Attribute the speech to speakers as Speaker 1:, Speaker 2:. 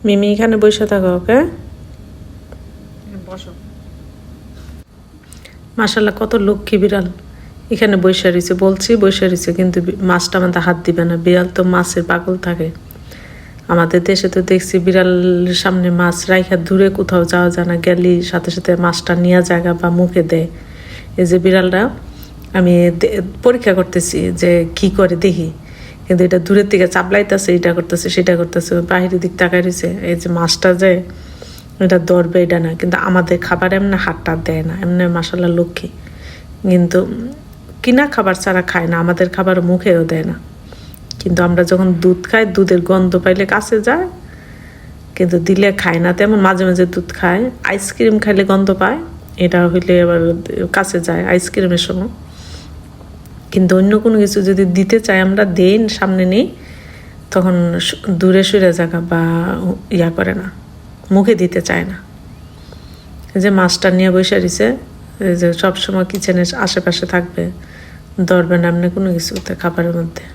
Speaker 1: মিমি এখানে বসে থাকো, ওকে?
Speaker 2: বসো।
Speaker 1: মাশাআল্লাহ, কত লক্ষ্মী বিড়াল এখানে বসে রয়েছে। বলছি বসে রয়েছে, কিন্তু মাছটা আমাদের হাত দিবে না। বিড়াল তো মাছের পাগল থাকে। আমাদের দেশে তো দেখছি বিড়ালের সামনে মাছ রাইখা দূরে কোথাও যাওয়া যায় না, গেলি সাথে সাথে মাছটা নিয়ে জায়গা বা মুখে দেয়। এই যে বিড়ালটা আমি পরীক্ষা করতেছি যে কি করে দেখি, কিন্তু এটা দূরের থেকে চাপলাইতেছে, এটা করতেছে সেটা করতেছে, বাহিরের দিক তাকাই রয়েছে। এই যে মাছটা যে এটা ধরবে এটা না, কিন্তু আমাদের খাবার এমনি হাতটা দেয় না, এমনি মাশাআল্লাহ লক্ষ্মী। কিন্তু কিনা খাবার ছাড়া খায় না, আমাদের খাবার মুখেও দেয় না। কিন্তু আমরা যখন দুধ খাই, দুধের গন্ধ পাইলে কাছে যায়, কিন্তু দিলে খায় না তেমন। মাঝে মাঝে দুধ খায়। আইসক্রিম খাইলে গন্ধ পায়, এটা হইলে আবার কাছে যায় আইসক্রিমের সময়। কিন্তু অন্য কোনো কিছু যদি দিতে চাই আমরা, দেন সামনে নেই, তখন দূরে সরে জায়গা বা ইয়া করে না, মুখে দিতে চায় না। এই যে মাছটা নিয়ে বসে রয়েছে, এই যে সবসময় কিচেনের আশেপাশে থাকবে, ধরবে না এমনি কোনো কিছুতে খাবারের মধ্যে।